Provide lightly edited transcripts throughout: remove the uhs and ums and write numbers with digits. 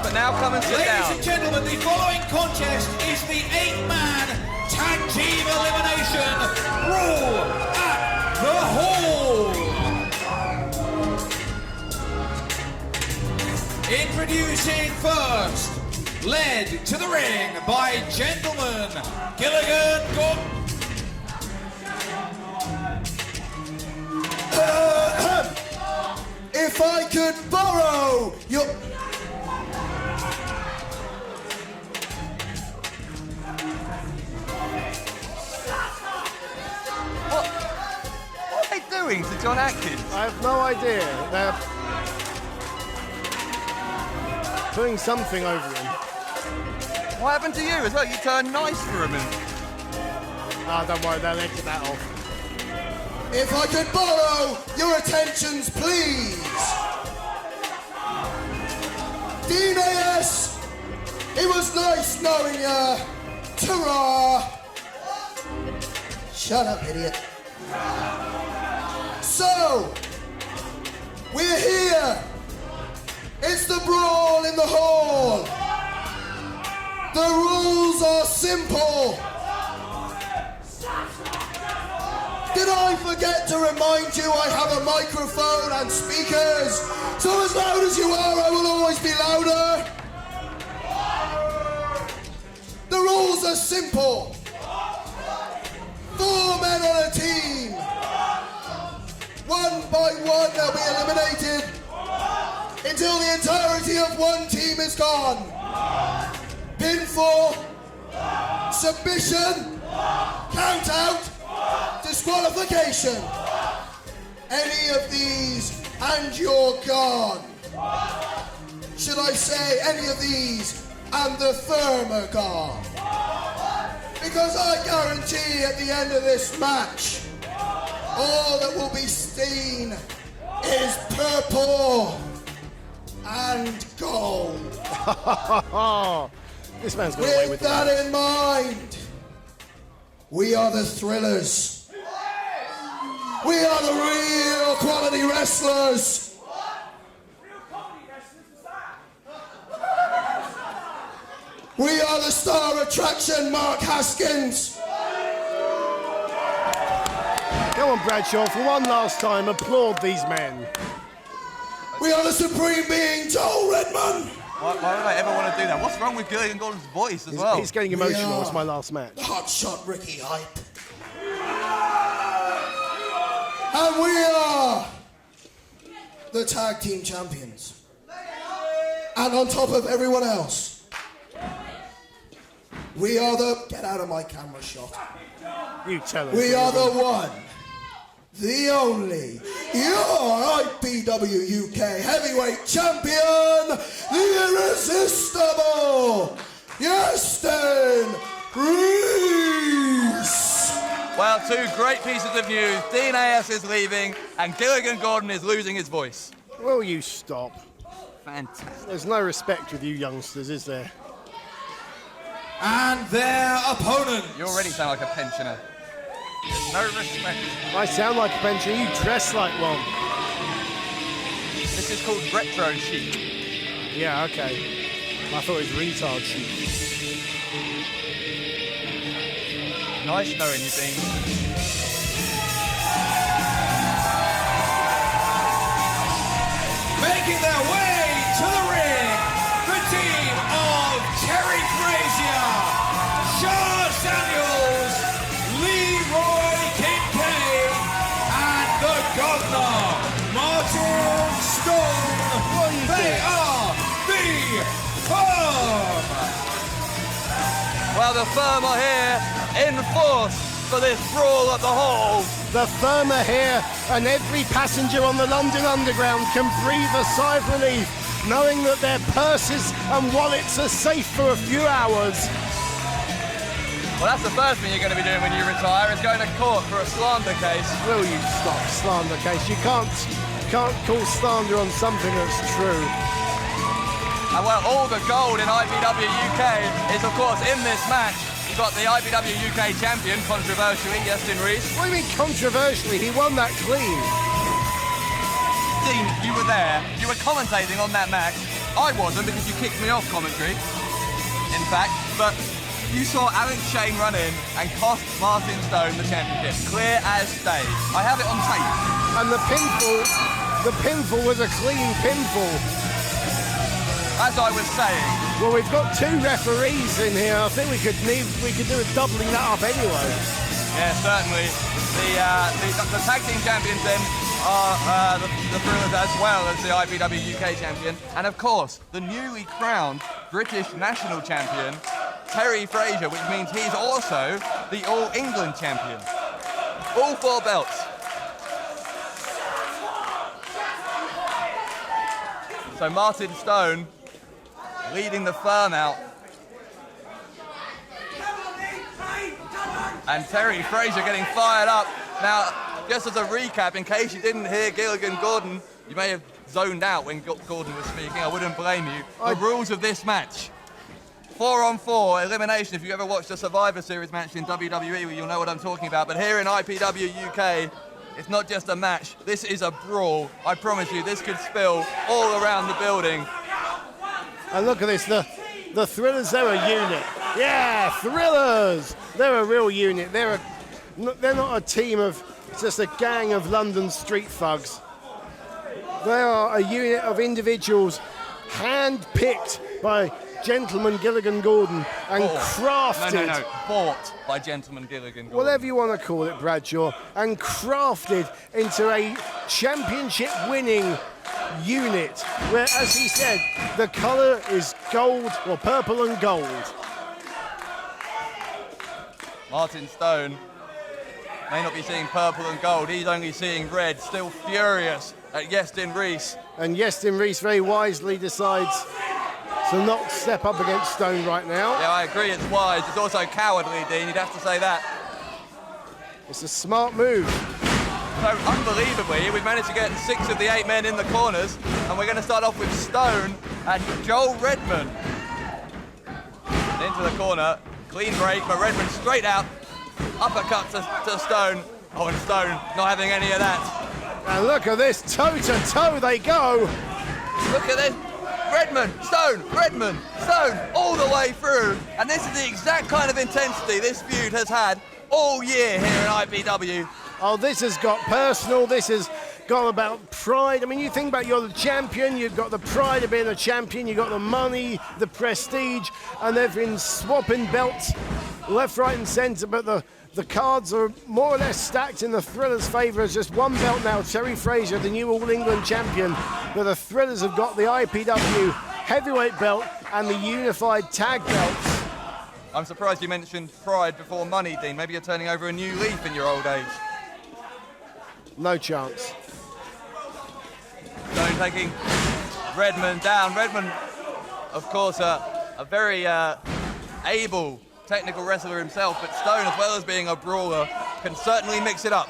but now come and sit down. Ladies and gentlemen, the following contest is the 8-man tag team elimination Brawl at the Hall. Introducing first, led to the ring by Gentleman Gilligan Gordon. If I could borrow your... What are they doing to John Atkins? I have no idea. They're putting something over him. What happened to you as well? You turned nice for a minute. Ah, don't worry, they'll edit that off. If I could borrow your attentions, please. Dean A.S., it was nice knowing ya. Ta-ra. Shut up, idiot. So, we're here. It's the Brawl in the Hall. The rules are simple. Did I forget to remind you I have a microphone and speakers? So as loud as you are, I will always be louder. The rules are simple. 4 men on a team. One by one, they'll be eliminated until the entirety of one team is gone. Pinfall, submission, count out, disqualification. Any of these and you're gone. Should I say any of these and the firm are gone? Because I guarantee at the end of this match, all that will be seen is purple and gold. This man's got away with that in mind, we are the Thrillers. We are the real quality wrestlers. We are the star attraction, Mark Haskins. Go on, Bradshaw, for one last time, applaud these men. We are the supreme being, Joel Redman. Why would I ever want to do that? What's wrong with Gilligan Gordon's voice as well? He's getting emotional. It's my last match. Hotshot Ricky Hype. And we are the tag team champions. And on top of everyone else, we are the... Get out of my camera shot. You tell us. We are the one, the only, your IPW UK heavyweight champion, the irresistible Iestyn Rees. Well, 2 great pieces of news. Dean A.S. is leaving and Gilligan Gordon is losing his voice. Will you stop? Fantastic. There's no respect with you youngsters, is there? And their opponent. You already sound like a pensioner. There's no respect. I sound like a pensioner, you dress like one. This is called retro chic. Yeah, okay. I thought it was retard chic. Nice knowing you, Dean. Making their way to the ring, the team of Terry Frazier, Sha Samuels, Leroy Kincaide, and the Governor, Martin Stone. They are the Firm. Well, the Firm are here in force for this Brawl at the Hall. The Firm are here, and every passenger on the London Underground can breathe a sigh of relief, knowing that their purses and wallets are safe for a few hours. Well, that's the first thing you're going to be doing when you retire, is going to court for a slander case. Will you stop slander case? You can't call slander on something that's true. And well, all the gold in IPW UK is, of course, in this match. You've got the IPW UK champion, controversially, Iestyn Rees. What do you mean controversially? He won that clean. Dean, you were there. You were commentating on that match. I wasn't because you kicked me off commentary, in fact, but you saw Alex Shane run in and cost Martin Stone the championship, clear as day. I have it on tape. And the pinfall was a clean pinfall. As I was saying. Well, we've got 2 referees in here. I think we could do a doubling that up anyway. Yeah, certainly. The tag team champions then are the Thrillers as well as the IPW UK champion. And of course, the newly crowned British national champion, Terry Frazier, which means he's also the All England champion. All 4 belts. So Martin Stone leading the firm out. And Terry Frazier getting fired up. Now, just as a recap, in case you didn't hear Gilligan Gordon, you may have zoned out when Gordon was speaking, I wouldn't blame you. The rules of this match. 4-on-4 elimination. If you ever watched a Survivor Series match in WWE, you'll know what I'm talking about. But here in IPW UK, it's not just a match. This is a brawl. I promise you, this could spill all around the building. And look at this, the Thrillers, they're a unit. Yeah, Thrillers! They're a real unit. They're not a team of just a gang of London street thugs. They are a unit of individuals hand-picked by Gentleman Gilligan Gordon and crafted. No. Bought by Gentleman Gilligan Gordon. Whatever you want to call it, Bradshaw, and crafted into a championship-winning unit where, as he said, the colour is gold, or purple and gold. Martin Stone may not be seeing purple and gold, he's only seeing red, still furious at Iestyn Rees. And Iestyn Rees very wisely decides to not step up against Stone right now. Yeah, I agree, it's wise. It's also cowardly, Dean, you'd have to say that. It's a smart move. So, unbelievably, we've managed to get 6 of the 8 men in the corners, and we're going to start off with Stone and Joel Redman. Into the corner, clean break, but Redman straight out, uppercut to Stone. Oh, and Stone not having any of that. And look at this, toe-to-toe they go. Look at this. Redman, Stone, all the way through. And this is the exact kind of intensity this feud has had all year here in IPW. Oh, this has got personal, this has got about pride. I mean, you think about you're the champion, you've got the pride of being a champion, you've got the money, the prestige, and they've been swapping belts left, right, and centre, but the cards are more or less stacked in the Thrillers' favour as just one belt now. Terry Frazier, the new All England champion, but the Thrillers have got the IPW heavyweight belt and the unified tag belts. I'm surprised you mentioned pride before money, Dean. Maybe you're turning over a new leaf in your old age. No chance. Stone taking Redman down. Redman, of course, a very able technical wrestler himself, but Stone, as well as being a brawler, can certainly mix it up.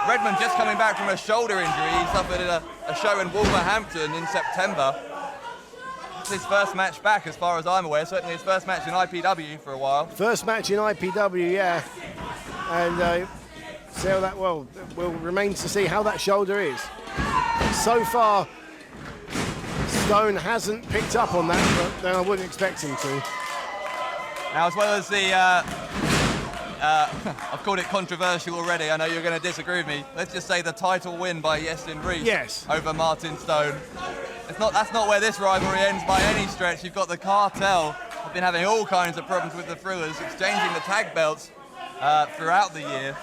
Redman just coming back from a shoulder injury. He suffered at a show in Wolverhampton in September. It's his first match back, as far as I'm aware. Certainly his first match in IPW for a while. First match in IPW, yeah. And see how that, well, remains to see how that shoulder is. So far, Stone hasn't picked up on that, but then I wouldn't expect him to. Now, as well as the, I've called it controversial already, I know you're going to disagree with me. Let's just say the title win by Iestyn Rees over Martin Stone. That's not where this rivalry ends by any stretch. You've got the cartel. Have been having all kinds of problems with the Thrillers, exchanging the tag belts throughout the year.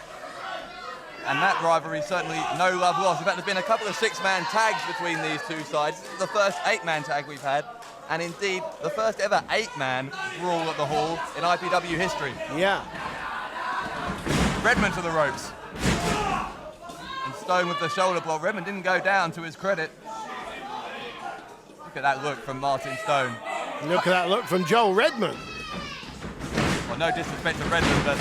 And that rivalry, certainly no love lost. In fact, there's been a couple of 6-man tags between these two sides. This is the first 8-man tag we've had. And indeed, the first ever 8-man brawl at the Hall in IPW history. Yeah. Redman to the ropes. And Stone with the shoulder block. Redman didn't go down, to his credit. Look at that look from Martin Stone. Look at that look from Joel Redman. Well, no disrespect to Redman, but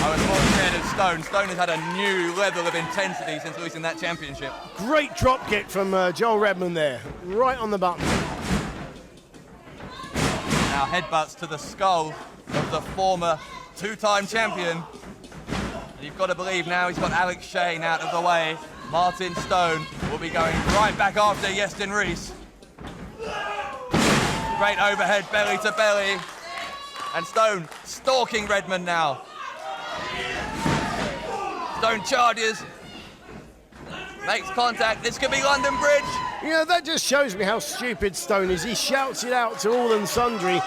I was more scared of Stone. Stone has had a new level of intensity since losing that championship. Great drop kick from Joel Redman there, right on the button. Now headbutts to the skull of the former 2-time champion. You've got to believe now he's got Alex Shane out of the way. Martin Stone will be going right back after Iestyn Rees. Great overhead belly to belly. And Stone stalking Redman now. Stone charges. Makes contact. This could be London Bridge. You know, that just shows me how stupid Stone is. He shouts it out to all and sundry.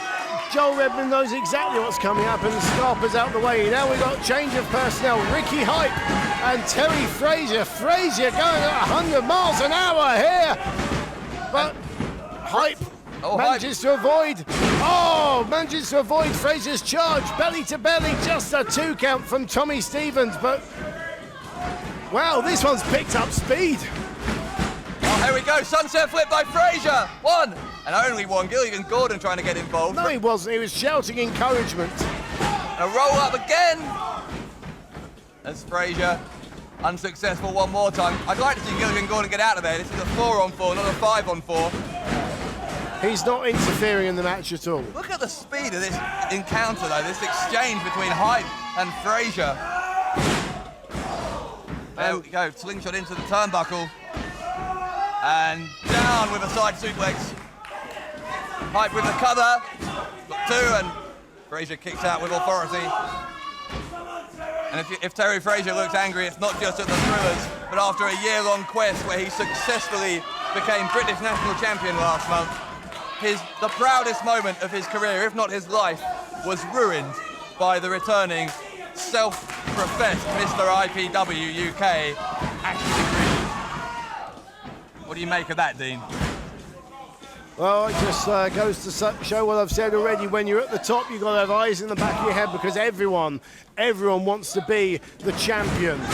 Joel Redman knows exactly what's coming up, and Scarpa's out the way. Now we've got change of personnel. Ricky Hype and Terry Frazier. Frazier going at 100 miles an hour here. But Hype manages to avoid. Oh, manages to avoid Frazier's charge. Belly to belly, just a 2 count from Tommy Stevens. But wow, this one's picked up speed. Oh, here we go. Sunset flip by Frazier. One and only one. Gilligan Gordon trying to get involved. No, he wasn't. He was shouting encouragement. A roll up again. As Frazier unsuccessful one more time. I'd like to see Gilligan Gordon get out of there. This is a 4-on-4, not a 5-on-4. He's not interfering in the match at all. Look at the speed of this encounter, though. This exchange between Hype and Frazier. There we go. Slingshot into the turnbuckle. And down with a side suplex. Hype with the cover. Got 2, and Frazier kicks out with authority. And if Terry Frazier looks angry, it's not just at the Thrillers, but after a year-long quest where he successfully became British national champion last month, the proudest moment of his career, if not his life, was ruined by the returning self-professed Mr. IPW UK, Iestyn Rees. What do you make of that, Dean? Well, it just goes to show what I've said already. When you're at the top, you've got to have eyes in the back of your head, because everyone wants to be the champion. I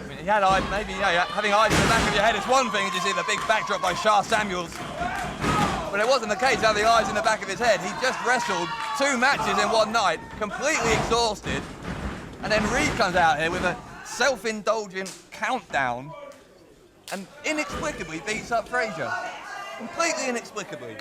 mean, he had eyes, maybe, having eyes in the back of your head is one thing, as you see the big backdrop by Sha Samuels. But it wasn't the case having eyes in the back of his head. He just wrestled 2 matches in one night, completely exhausted. And then Reed comes out here with a self-indulgent countdown and inexplicably beats up Frazier. Completely inexplicably.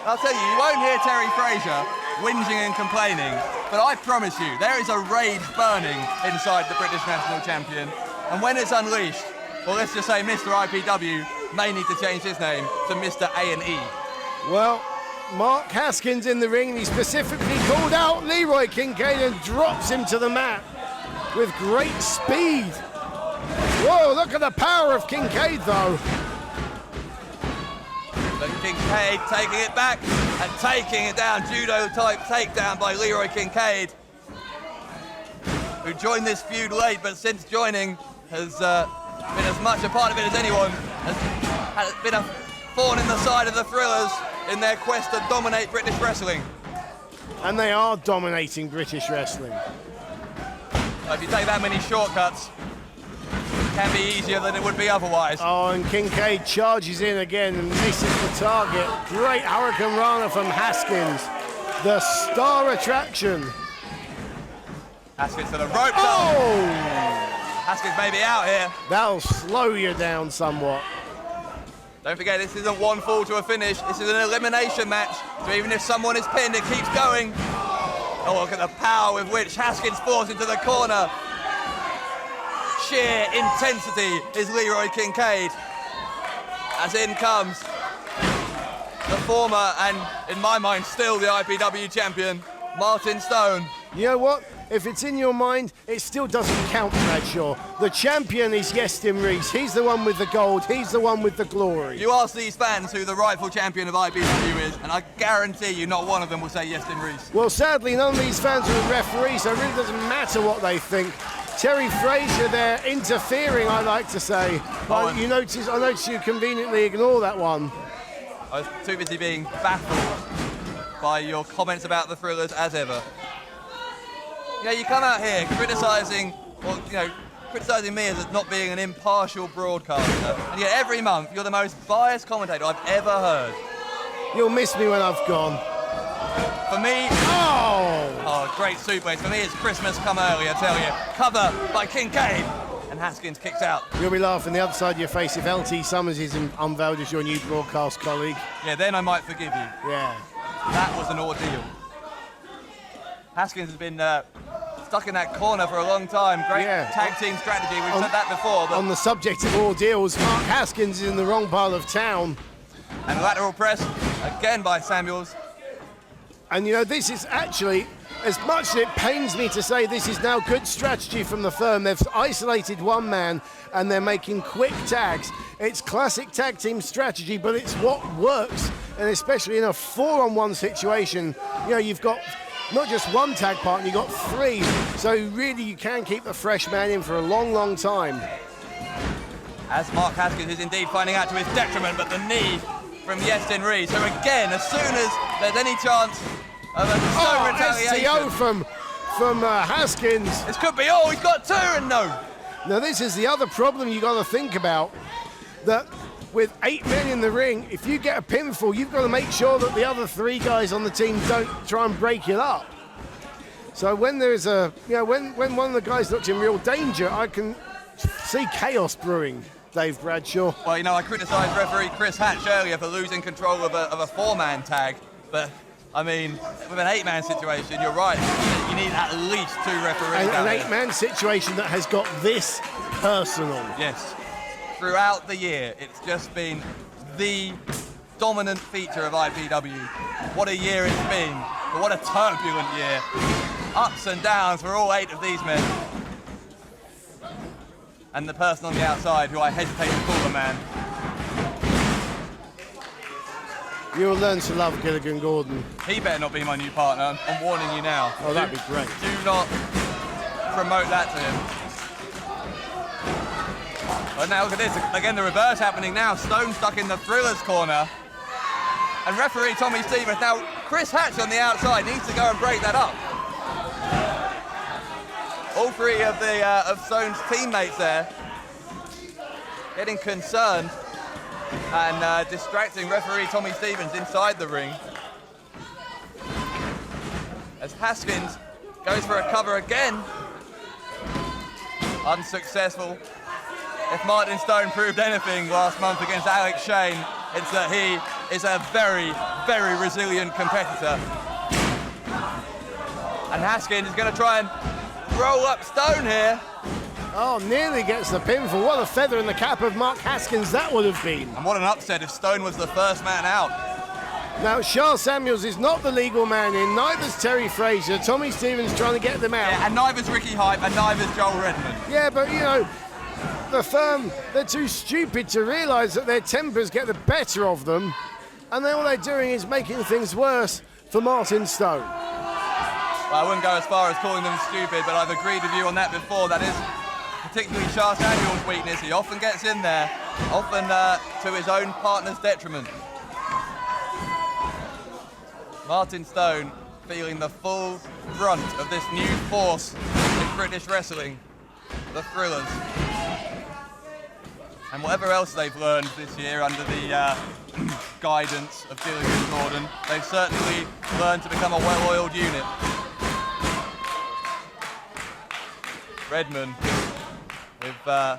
I'll tell you, you won't hear Terry Frazier whinging and complaining, but I promise you, there is a rage burning inside the British national champion. And when it's unleashed, well, let's just say Mr. IPW may need to change his name to Mr. A&E. Well, Mark Haskins in the ring, and he specifically called out Leroy Kincaide and drops him to the mat with great speed. Whoa, look at the power of Kincaide, though. But Kincaide taking it back and taking it down. Judo-type takedown by Leroy Kincaide, who joined this feud late, but since joining has been as much a part of it as anyone. Has been a thorn in the side of the Thrillers in their quest to dominate British wrestling. And they are dominating British wrestling. If you take that many shortcuts, it can be easier than it would be otherwise. Oh, and Kincaide charges in again and misses the target. Great Hurricane Rana from Haskins, the star attraction. Haskins to the ropes. Oh! Haskins may be out here. That'll slow you down somewhat. Don't forget, this isn't one fall to a finish. This is an elimination match. So even if someone is pinned, it keeps going. Oh, look at the power with which Haskins falls into the corner. Sheer intensity is Leroy Kincaide. As in comes the former and, in my mind, still the IPW champion, Martin Stone. You know what? If it's in your mind, it still doesn't count, Bradshaw. The champion is Iestyn Rees. He's the one with the gold. He's the one with the glory. You ask these fans who the rightful champion of IPW is, and I guarantee you not one of them will say Iestyn Rees. Well, sadly, none of these fans are referees, so it really doesn't matter what they think. Terry Frazier there interfering, I like to say. But I notice you conveniently ignore that one. I was too busy being baffled by your comments about the Thrillers as ever. You know, you come out here criticising me as not being an impartial broadcaster, and yet every month you're the most biased commentator I've ever heard. You'll miss me when I've gone. For me, great suplex. For me, it's Christmas come early, I tell you. Cover by Kincaide, and Haskins kicks out. You'll be laughing the other side of your face if LT Summers is unveiled as your new broadcast colleague. Yeah, then I might forgive you. Yeah. That was an ordeal. Haskins has been stuck in that corner for a long time. Great tag team strategy. We've said that before. But on the subject of ordeals, Mark Haskins is in the wrong part of town. And lateral press again by Samuels. And you know, this is actually, as much as it pains me to say, this is now good strategy from the firm. They've isolated one man and they're making quick tags. It's classic tag team strategy, but it's what works. And especially in a 4-on-1 situation, you know, you've got not just one tag partner, you've got 3. So really you can keep the fresh man in for a long, long time. As Mark Haskins is indeed finding out to his detriment, but the knee from Iestyn Rees. So again, as soon as there's any chance of a Stone retaliation. STO from Haskins. This could be all. He's got 2 and no. Now this is the other problem you got to think about. That with 8 men in the ring, if you get a pinfall, you've got to make sure that the other 3 guys on the team don't try and break it up. So when there's a, you know, when one of the guys looks in real danger, I can see chaos brewing. Dave Bradshaw. Well, you know, I criticised referee Chris Hatch earlier for losing control of a 4-man tag, but I mean, with an 8-man situation, you're right. You need at least 2 referees. An 8-man situation that has got this personal. Yes. Throughout the year, it's just been the dominant feature of IPW. What a year it's been, but what a turbulent year. Ups and downs for all 8 of these men. And the person on the outside, who I hesitate to call a man. You'll learn to love Gilligan Gordon. He better not be my new partner. I'm warning you now. Oh, that'd be great. Do not promote that to him. But now look at this. Again, the reverse happening now. Stone stuck in the Thriller's corner. And referee Tommy Stevens. Now, Chris Hatch on the outside needs to go and break that up. All 3 of Stone's teammates there getting concerned and distracting referee Tommy Stevens inside the ring. As Haskins goes for a cover again. Unsuccessful. If Martin Stone proved anything last month against Alex Shane, it's that he is a very, very resilient competitor. And Haskins is going to try and roll up Stone here. Oh, nearly gets the pinfall. What a feather in the cap of Mark Haskins that would have been. And what an upset if Stone was the first man out. Now, Sha Samuels is not the legal man in, neither's Terry Frazier. Tommy Stevens trying to get them out. Yeah, and neither's Ricky Hype, and neither's Joel Redman. Yeah, but you know, the firm, they're too stupid to realise that their tempers get the better of them, and then all they're doing is making things worse for Martin Stone. Well, I wouldn't go as far as calling them stupid, but I've agreed with you on that before. That is particularly Sha Samuels' weakness. He often gets in there, often to his own partner's detriment. Martin Stone feeling the full brunt of this new force in British wrestling, the Thrillers. And whatever else they've learned this year under the guidance of Gilligan Gordon, they've certainly learned to become a well-oiled unit. Redman with a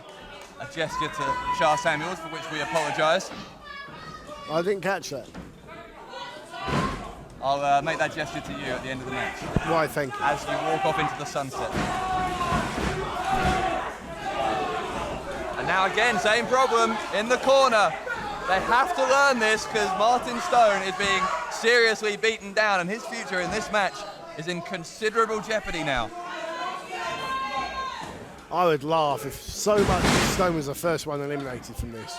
gesture to Sha Samuels, for which we apologise. I didn't catch that. I'll make that gesture to you at the end of the match. Why, thank you. As you walk off into the sunset. And now again, same problem in the corner. They have to learn this because Martin Stone is being seriously beaten down and his future in this match is in considerable jeopardy now. I would laugh if so much Stone was the first one eliminated from this.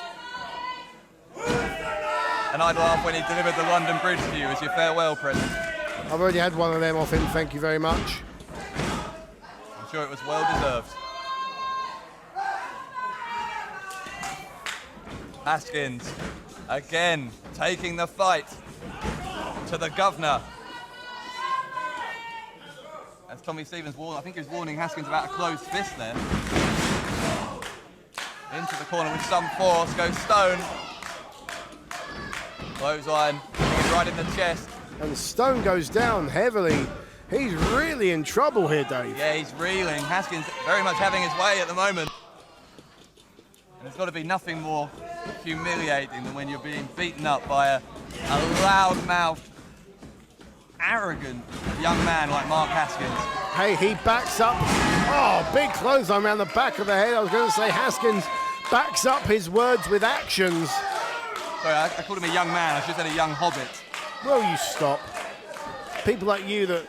And I'd laugh when he delivered the London Bridge to you as your farewell present. I've already had one of them off him, thank you very much. I'm sure it was well deserved. Haskins, again, taking the fight to the governor. As Tommy Stevens warned, I think he was warning Haskins about a closed fist there. Into the corner with some force goes Stone. Clothesline, right in the chest. And Stone goes down heavily. He's really in trouble here, Dave. Yeah, he's reeling. Haskins very much having his way at the moment. And there's got to be nothing more humiliating than when you're being beaten up by a loud-mouthed, arrogant young man like Mark Haskins. Hey, he backs up. Oh, big clothesline around the back of the head. I was going to say Haskins backs up his words with actions. Sorry, I called him a young man. I should have said a young hobbit. Well, you stop. People like you that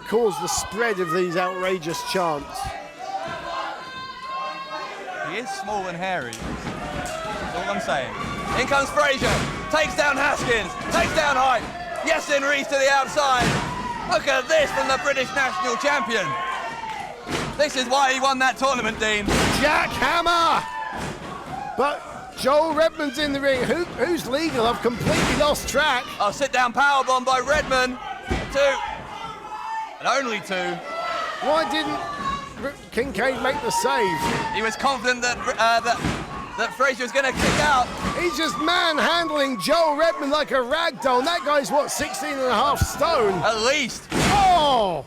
cause the spread of these outrageous chants. He is small and hairy. That's all I'm saying. In comes Frazier. Takes down Haskins. Takes down Hype. Iestyn Rees to the outside. Look at this from the British national champion. This is why he won that tournament, Dean. Jackhammer! But Joel Redman's in the ring. Who's legal? I've completely lost track. Oh, sit down powerbomb by Redman. 2. And only 2. Why didn't Kincaide make the save? He was confident that Frazier was going to kick out. He's just manhandling Joel Redman like a rag doll. And that guy's, what, 16 and a half stone? At least. Oh!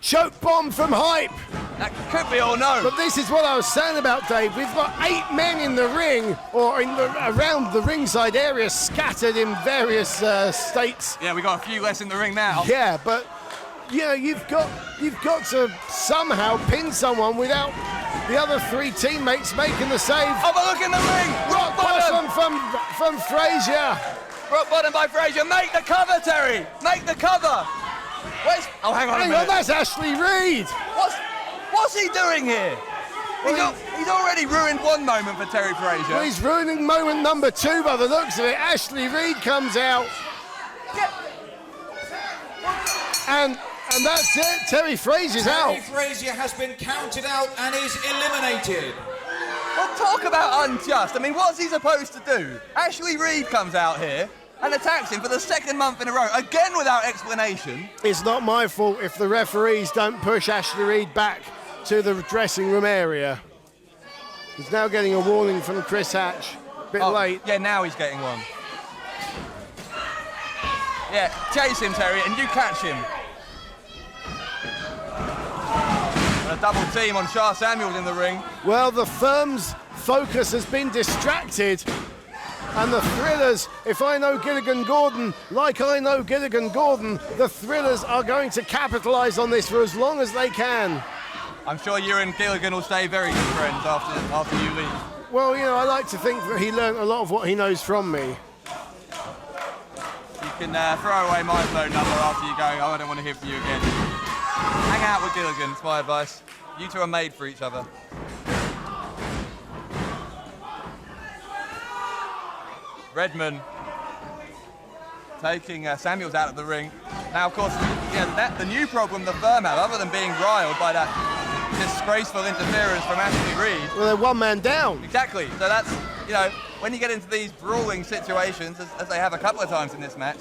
Choke bomb from Hype. That could be or no. But this is what I was saying about Dave. We've got 8 men in the ring, or around the ringside area, scattered in various states. Yeah, we got a few less in the ring now. Yeah, but you know, you've got to somehow pin someone without the other 3 teammates making the save. Oh, but look in the ring! Rock bottom from Frazier. Rock bottom by Frazier. Make the cover, Terry. Make the cover. Oh, hang on a minute. That's Ashley Reed. What's he doing here? He's already ruined one moment for Terry Frazier. Well, he's ruining moment number 2 by the looks of it. Ashley Reed comes out. Yeah. And that's it. Terry Frazier's out. Terry Frazier has been counted out and is eliminated. Well, talk about unjust. I mean, what's he supposed to do? Ashley Reed comes out here and attacks him for the 2nd month in a row, again without explanation. It's not my fault if the referees don't push Ashley Reed back to the dressing room area. He's now getting a warning from Chris Hatch. Bit late. Yeah, now he's getting one. Yeah, chase him, Terry, and you catch him. And a double team on Sha Samuels in the ring. Well, the firm's focus has been distracted. And the Thrillers, if I know Gilligan Gordon like I know Gilligan Gordon, the Thrillers are going to capitalise on this for as long as they can. I'm sure you and Gilligan will stay very good friends after you leave. Well, you know, I like to think that he learned a lot of what he knows from me. You can throw away my phone number after you go. Oh, I don't want to hear from you again. Hang out with Gilligan, it's my advice. You two are made for each other. Redman taking Samuels out of the ring. Now, of course, yeah, the new problem the firm have, other than being riled by that disgraceful interference from Ashley Reed. Well, they're 1 man down. Exactly. So that's, you know, when you get into these brawling situations, as they have a couple of times in this match,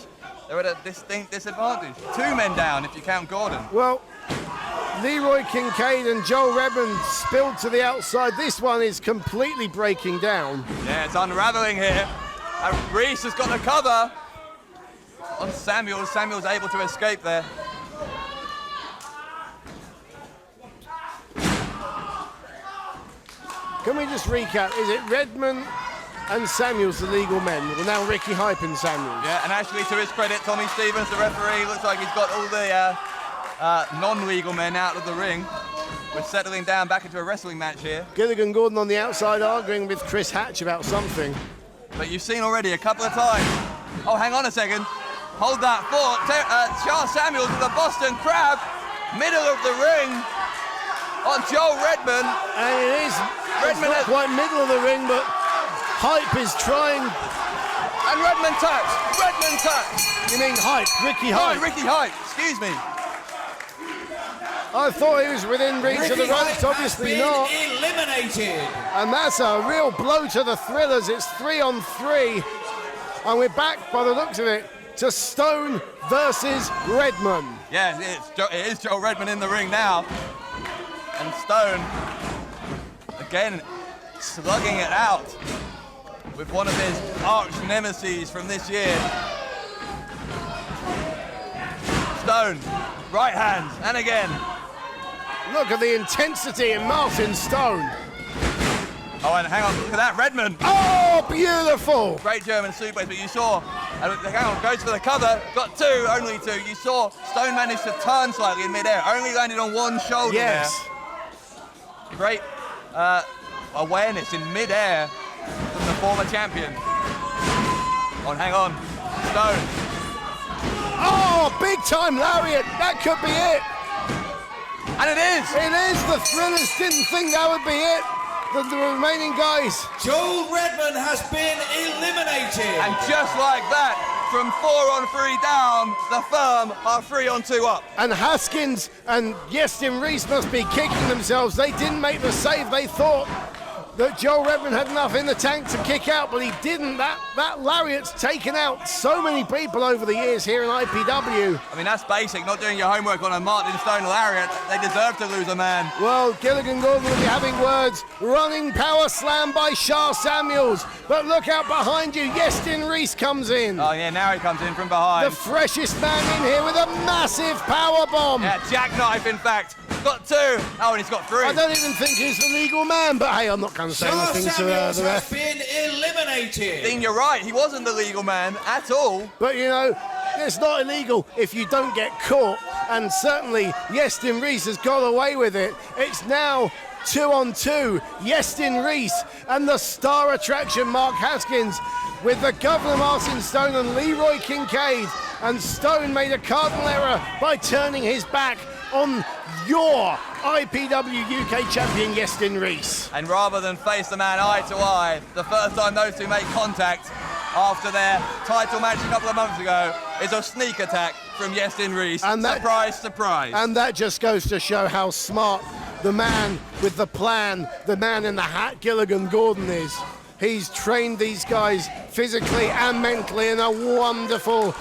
they're at a distinct disadvantage. 2 men down if you count Gordon. Well, Leroy Kincaide and Joel Redman spilled to the outside. This one is completely breaking down. Yeah, it's unraveling here. Rees has got the cover on Samuels. Samuels able to escape there. Can we just recap? Is it Redman and Samuels, the legal men? Well, now Ricky Hype and Samuels. Yeah, and actually, to his credit, Tommy Stevens, the referee, looks like he's got all the non-legal men out of the ring. We're settling down back into a wrestling match here. Gilligan Gordon on the outside arguing with Chris Hatch about something. But you've seen already a couple of times. Oh, hang on a second. Hold that thought. Sha Samuels with a Boston Crab. Middle of the ring on Joel Redman. And it is Redman not quite middle of the ring, but Hype is trying. And Redman touch. Redman touch. You mean Hype? Ricky Hype. Oh, Ricky Hype. Excuse me. I thought he was within reach of the ropes, obviously not. Eliminated. And that's a real blow to the Thrillers. It's 3 on 3. And we're back, by the looks of it, to Stone versus Redman. Yeah, it is Joel Redman in the ring now. And Stone, again, slugging it out with one of his arch nemesis from this year. Stone, right hand, and again. Look at the intensity in Martin Stone. Oh, and hang on, look at that, Redman. Oh, beautiful. Great German suplex, but you saw, hang on, goes for the cover, got 2, only 2. You saw Stone managed to turn slightly in midair, only landed on one shoulder there. Great awareness in midair from the former champion. Hang on. Stone. Oh, big time lariat. That could be it. And it is. It is. The Thrillers didn't think that would be it. The remaining guys. Joel Redman has been eliminated. And just like that, from 4 on 3 down, the firm are 3 on 2 up. And Haskins and Iestyn Rees must be kicking themselves. They didn't make the save. They thought that Joel Redman had enough in the tank to kick out, but he didn't. That lariat's taken out so many people over the years here in IPW. I mean, that's basic, not doing your homework on a Martin Stone lariat. They deserve to lose a man. Well, Gilligan Gordon will be having words. Running power slam by Sha Samuels. But look out behind you, Iestyn Rees comes in. Oh yeah, now he comes in from behind. The freshest man in here with a massive power bomb. Yeah, jackknife in fact. Got 2. Oh, and he's got 3. I don't even think he's the legal man, but hey, I'm not going to say Sha anything to Samuels the has ref. been eliminated. Dean, you're right. He wasn't the legal man at all. But you know, it's not illegal if you don't get caught, and certainly Iestyn Rees has got away with it. It's now 2 on 2. Iestyn Rees and the star attraction Mark Haskins with the Governor Martin Stone and Leroy Kincaide. And Stone made a cardinal error by turning his back on your IPW UK champion Iestyn Rees. And rather than face the man eye to eye, the first time those two make contact after their title match a couple of months ago is a sneak attack from Iestyn Rees. And surprise, surprise. And that just goes to show how smart the man with the plan, the man in the hat, Gilligan Gordon, is. He's trained these guys physically and mentally in a wonderful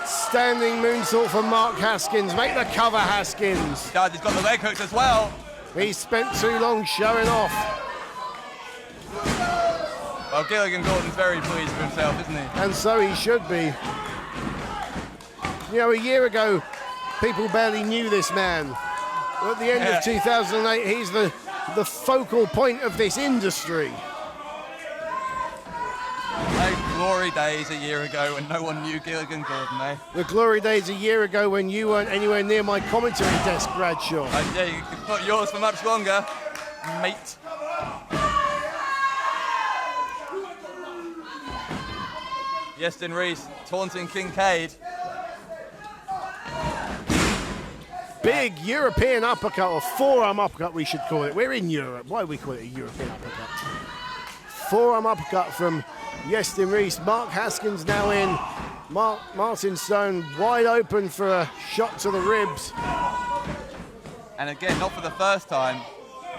standing moonsault for Mark Haskins. Make the cover, Haskins. God, he's got the leg hooks as well. He spent too long showing off. Well, Gilligan Gordon's very pleased with himself, isn't he? And so he should be. You know, a year ago, people barely knew this man. At the end of 2008, he's the focal point of this industry. Hey, glory days a year ago when no one knew Gilligan Gordon, eh? The glory days a year ago when you weren't anywhere near my commentary desk, Bradshaw. Yeah, it's not yours for much longer, mate. Iestyn Rees taunting Kincaide. Big European uppercut, or forearm uppercut we should call it. We're in Europe. Why do we call it a European uppercut? Forearm uppercut from Iestyn Rees. Mark Haskins now in. Martin Stone wide open for a shot to the ribs. And again, not for the first time,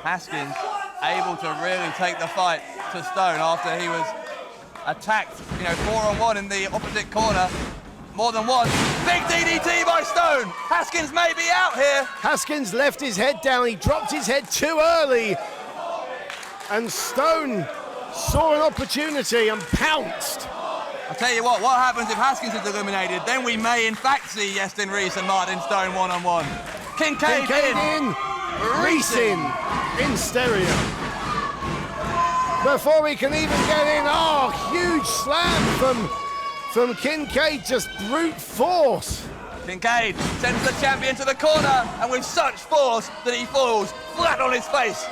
Haskins able to really take the fight to Stone after he was attacked, 4-on-1 in the opposite corner. More than once. Big DDT by Stone. Haskins may be out here. Haskins left his head down. He dropped his head too early. And Stone saw an opportunity and pounced. I'll tell you what happens if Haskins is eliminated? Then we may in fact see Iestyn Rees and Martin Stone one-on-one. Kincaide in. Rees in stereo. Before we can even get in, huge slam from Kincaide, just brute force. Kincaide sends the champion to the corner, and with such force that he falls flat on his face.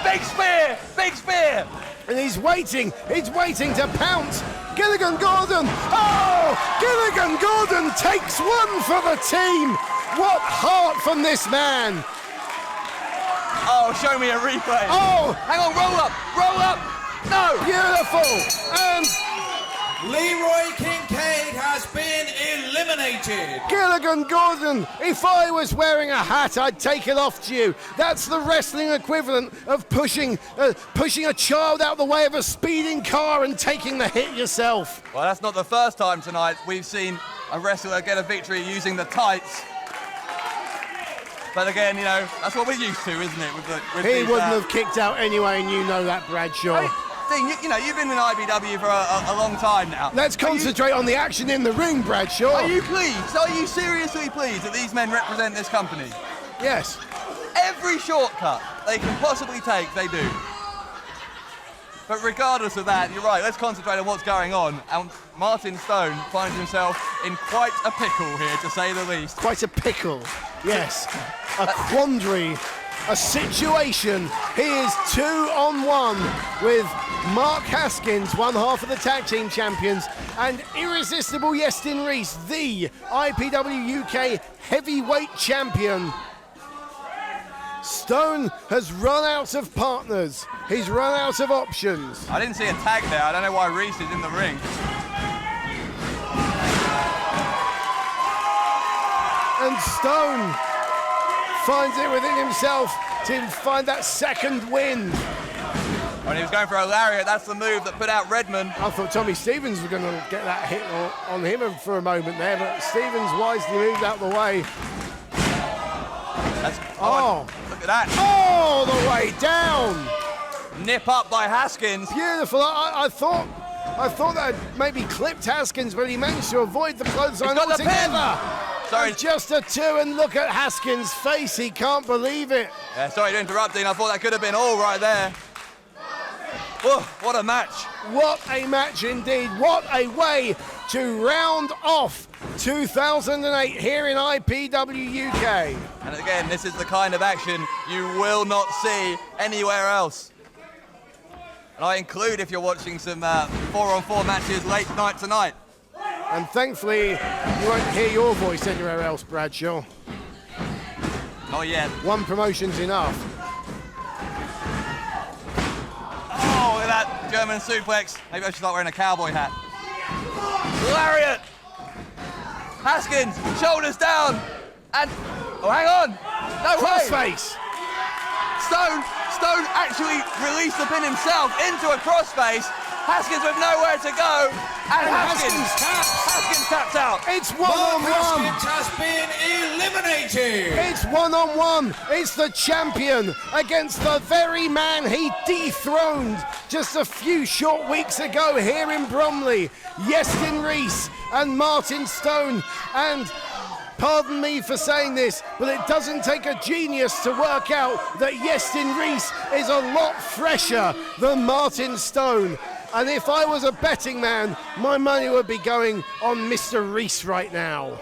Big spear, big spear. And he's waiting to pounce. Gilligan Gordon, Gilligan Gordon takes one for the team. What heart from this man. Oh, show me a replay. Oh, hang on, roll up. No. Beautiful. And Leroy Kincaide has been eliminated. Gilligan Gordon, if I was wearing a hat, I'd take it off to you. That's the wrestling equivalent of pushing a child out the way of a speeding car and taking the hit yourself. Well, that's not the first time tonight we've seen a wrestler get a victory using the tights. But again, that's what we're used to, isn't it? He wouldn't have kicked out anyway, and you know that, Bradshaw. Hey, Dean, you've been in IBW for a long time now. Let's concentrate on the action in the ring, Bradshaw. Are you pleased? Are you seriously pleased that these men represent this company? Yes. Every shortcut they can possibly take, they do. But regardless of that, you're right, let's concentrate on what's going on. And Martin Stone finds himself in quite a pickle here, to say the least. Quite a pickle, yes. A quandary a situation. He is 2-on-1 with Mark Haskins, one half of the tag team champions, and irresistible Iestyn Rees, the IPW UK heavyweight champion. Stone has run out of partners. He's run out of options. I didn't see a tag there. I don't know why Rees is in the ring. And Stone finds it within himself to find that second win. When he was going for a lariat, that's the move that put out Redman. I thought Tommy Stevens was going to get that hit on him for a moment there, but Stevens wisely moved out the way. Look at that. All the way down. Nip up by Haskins. Beautiful. I thought that maybe clipped Haskins, but he managed to avoid the clothesline altogether. Sorry. And just a two, and look at Haskins' face. He can't believe it. Yeah, sorry to interrupt, Dean. I thought that could have been all right there. Oh, what a match. What a match indeed. What a way to round off 2008 here in IPW UK. And again, this is the kind of action you will not see anywhere else. And I include if you're watching some 4-on-4 matches late night tonight. And thankfully, you won't hear your voice anywhere else, Bradshaw. Not yet. One promotion's enough. Oh, look at that German suplex. Maybe I should start wearing a cowboy hat. Lariat! Haskins, shoulders down. And, oh, hang on. No way. Crossface. Stone actually released the pin himself into a crossface. Haskins with nowhere to go, and Haskins taps out. It's one-on-one. Haskins has been eliminated. It's one-on-one. It's the champion against the very man he dethroned just a few short weeks ago here in Bromley. Iestyn Rees and Martin Stone. And pardon me for saying this, but it doesn't take a genius to work out that Iestyn Rees is a lot fresher than Martin Stone. And if I was a betting man, my money would be going on Mr. Rees right now.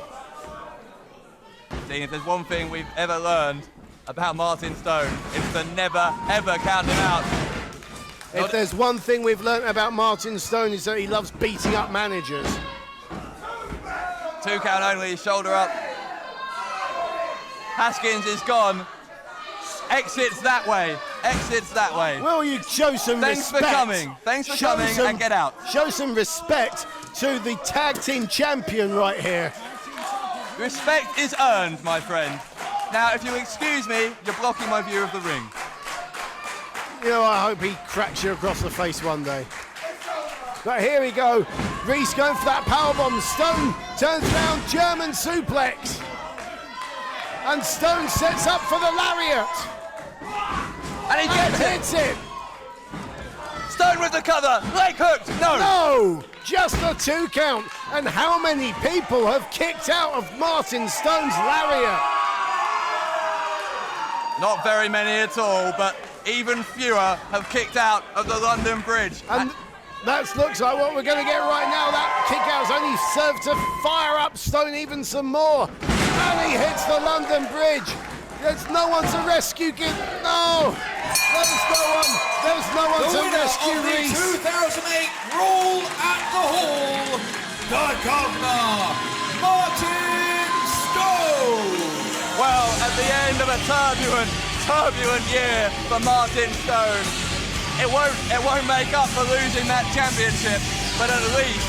Dean, if there's one thing we've ever learned about Martin Stone, it's to never, ever count him out. If there's one thing we've learned about Martin Stone, is that he loves beating up managers. 2 count only, shoulder up. Haskins is gone. Exits that way. Exits that way. Will you show some Thanks respect? for coming. Thanks for coming and get out. Show some respect to the tag team champion right here. Respect is earned, my friend. Now, if you excuse me, you're blocking my view of the ring. You know, I hope he cracks you across the face one day. But here we go. Rees going for that powerbomb. Stone turns around, German suplex. And Stone sets up for the lariat. And he gets it. Hits it. Stone with the cover. Leg hooked. No. No. Just a 2 count. And how many people have kicked out of Martin Stone's lariat? Not very many at all, but even fewer have kicked out of the London Bridge. And that looks like what we're going to get right now. That kick out's only served to fire up Stone even some more. And he hits the London Bridge. There's no one to rescue. No. There's no one to rescue Rees. The 2008 Brawl at the Hall, the Governor, Martin Stone. Well, at the end of a turbulent year for Martin Stone, it won't make up for losing that championship, but at least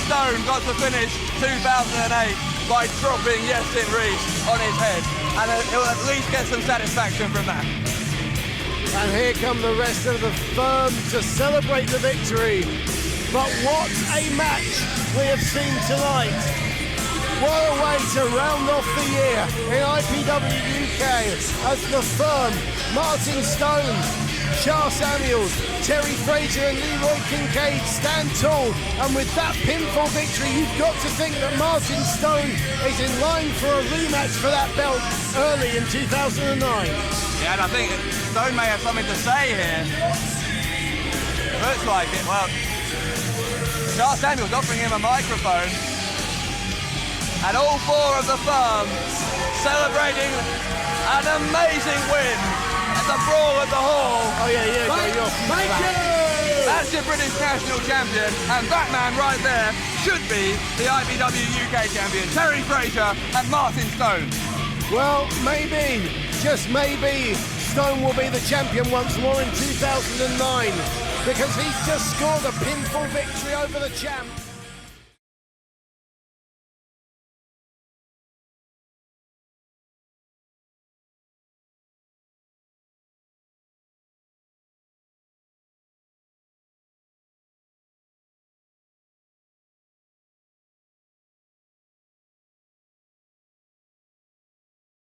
Stone got to finish 2008 by dropping Iestyn Rees on his head, and he'll at least get some satisfaction from that. And here come the rest of the firm to celebrate the victory. But what a match we have seen tonight. What a way to round off the year in IPW UK as the firm, Martin Stone, Sha Samuels, Terry Frazier and Leroy Kincaide stand tall, and with that pinfall victory you've got to think that Martin Stone is in line for a rematch for that belt early in 2009. Yeah, and I think Stone may have something to say here. Looks like it. Well, Sha Samuels offering him a microphone, and all 4 of the firm celebrating An amazing win at the Brawl at the Hall. Oh yeah. Thank you. That's your British national champion, and that man right there should be the IBW UK champion, Terry Frazier and Martin Stone. Well, maybe, just maybe, Stone will be the champion once more in 2009 because he's just scored a pinfall victory over the champ.